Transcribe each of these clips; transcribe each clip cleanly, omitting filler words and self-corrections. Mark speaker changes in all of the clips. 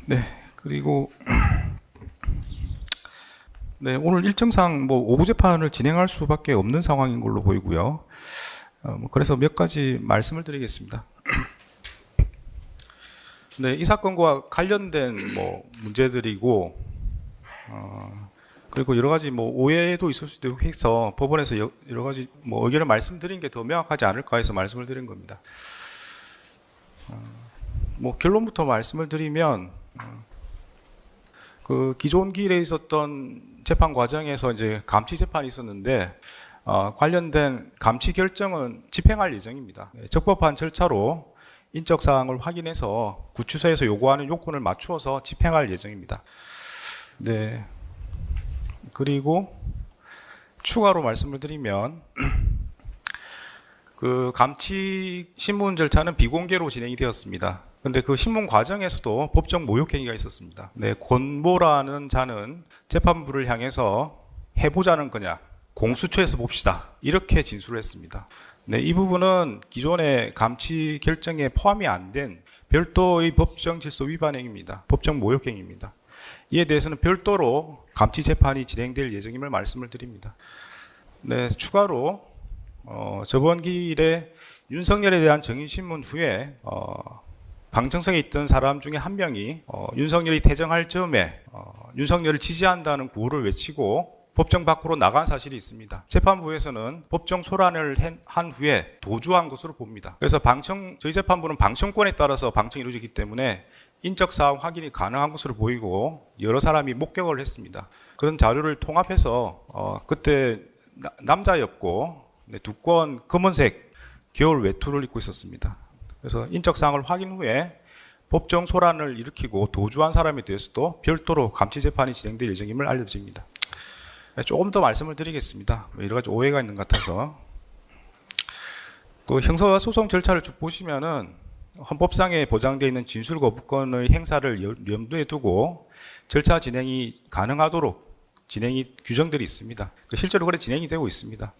Speaker 1: 네, 그리고 네, 오늘 일정상 오후 재판을 진행할 수밖에 없는 상황인 걸로 보이고요. 그래서 몇 가지 말씀을 드리겠습니다. 네, 이 사건과 관련된 문제들이고, 그리고 여러 가지 오해도 있을 수도 해서 법원에서 여러 가지 의견을 말씀드린 게 더 명확하지 않을까 해서 말씀을 드린 겁니다. 결론부터 말씀을 드리면, 그 기존 기일에 있었던 재판 과정에서 이제 감치 재판이 있었는데, 관련된 감치 결정은 집행할 예정입니다. 적법한 절차로 인적 사항을 확인해서 구치소에서 요구하는 요건을 맞추어서 집행할 예정입니다. 네. 그리고 추가로 말씀을 드리면, 그 감치 신문 절차는 비공개로 진행이 되었습니다. 근데 그 신문 과정에서도 법정 모욕 행위가 있었습니다. 네, 권모라는 자는 재판부를 향해서 해보자는 거냐, 공수처에서 봅시다, 이렇게 진술을 했습니다. 네, 이 부분은 기존의 감치 결정에 포함이 안 된 별도의 법정 질서 위반 행위입니다. 법정 모욕 행위입니다. 이에 대해서는 별도로 감치 재판이 진행될 예정임을 말씀을 드립니다. 네, 추가로 저번 기일에 윤석열에 대한 정의신문 후에 방청석에 있던 사람 중에 한 명이 윤석열이 퇴정할 즈음에 윤석열을 지지한다는 구호를 외치고 법정 밖으로 나간 사실이 있습니다. 재판부에서는 법정 소란을 한 후에 도주한 것으로 봅니다. 그래서 저희 재판부는 방청권에 따라서 방청이 이루어지기 때문에 인적 사항 확인이 가능한 것으로 보이고 여러 사람이 목격을 했습니다. 그런 자료를 통합해서 그때 남자였고 두꺼운 검은색 겨울 외투를 입고 있었습니다. 그래서 인적 사항을 확인 후에 법정 소란을 일으키고 도주한 사람에 대해서도 별도로 감치 재판이 진행될 예정임을 알려드립니다. 조금 더 말씀을 드리겠습니다. 여러 가지 오해가 있는 것 같아서. 그 형사 소송 절차를 쭉 보시면은 헌법상에 보장되어 있는 진술 거부권의 행사를 염두에 두고 절차 진행이 가능하도록 규정들이 있습니다. 실제로 그래 진행이 되고 있습니다.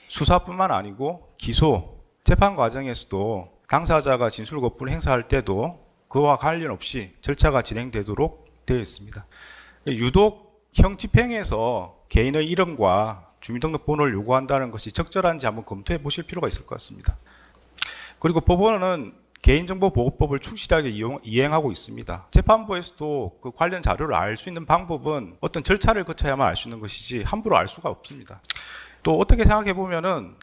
Speaker 1: 수사뿐만 아니고 기소, 재판 과정에서도 당사자가 진술 거부를 행사할 때도 그와 관련 없이 절차가 진행되도록 되어 있습니다. 유독 형 집행에서 개인의 이름과 주민등록번호를 요구한다는 것이 적절한지 한번 검토해 보실 필요가 있을 것 같습니다. 그리고 법원은 개인정보보호법을 충실하게 이행하고 있습니다. 재판부에서도 그 관련 자료를 알 수 있는 방법은 어떤 절차를 거쳐야만 알 수 있는 것이지 함부로 알 수가 없습니다. 또 어떻게 생각해 보면은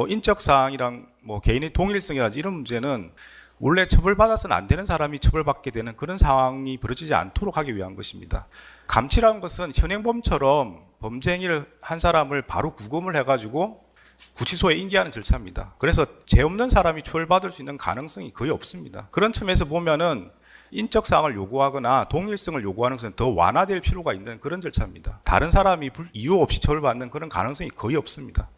Speaker 1: 인적 사항이랑 개인의 동일성이라든지 이런 문제는 원래 처벌받아서는 안 되는 사람이 처벌받게 되는 그런 상황이 벌어지지 않도록 하기 위한 것입니다. 감치라는 것은 현행범처럼 범죄 행위를 한 사람을 바로 구금을 해가지고 구치소에 인계하는 절차입니다. 그래서 죄 없는 사람이 처벌받을 수 있는 가능성이 거의 없습니다. 그런 측면에서 보면은 인적 사항을 요구하거나 동일성을 요구하는 것은 더 완화될 필요가 있는 그런 절차입니다. 다른 사람이 이유 없이 처벌받는 그런 가능성이 거의 없습니다.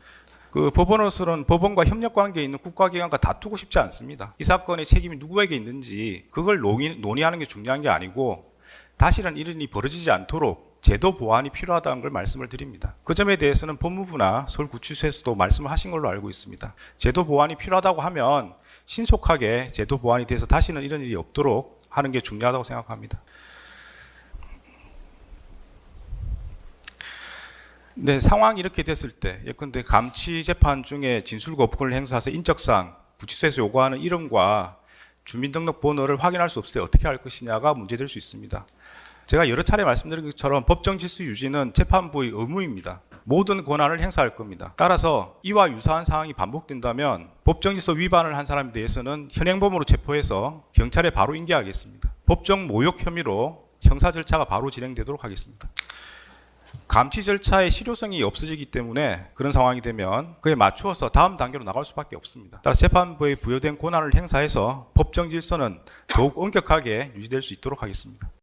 Speaker 1: 그 법원으로서는 법원과 협력 관계에 있는 국가기관과 다투고 싶지 않습니다. 이 사건의 책임이 누구에게 있는지 그걸 논의하는 게 중요한 게 아니고 다시는 이런 일이 벌어지지 않도록 제도 보완이 필요하다는 걸 말씀을 드립니다. 그 점에 대해서는 법무부나 서울구치소에서도 말씀을 하신 걸로 알고 있습니다. 제도 보완이 필요하다고 하면 신속하게 제도 보완이 돼서 다시는 이런 일이 없도록 하는 게 중요하다고 생각합니다. 네, 상황이 이렇게 됐을 때 예컨대 감치 재판 중에 진술 거부권을 행사해서 인적사항, 구치소에서 요구하는 이름과 주민등록번호를 확인할 수 없을 때 어떻게 할 것이냐가 문제될 수 있습니다. 제가 여러 차례 말씀드린 것처럼 법정 질서 유지는 재판부의 의무입니다. 모든 권한을 행사할 겁니다. 따라서 이와 유사한 상황이 반복된다면 법정 질서 위반을 한 사람에 대해서는 현행범으로 체포해서 경찰에 바로 인계하겠습니다. 법정 모욕 혐의로 형사 절차가 바로 진행되도록 하겠습니다. 감치 절차의 실효성이 없어지기 때문에 그런 상황이 되면 그에 맞추어서 다음 단계로 나갈 수밖에 없습니다. 따라서 재판부의 부여된 권한을 행사해서 법정 질서는 더욱 엄격하게 유지될 수 있도록 하겠습니다.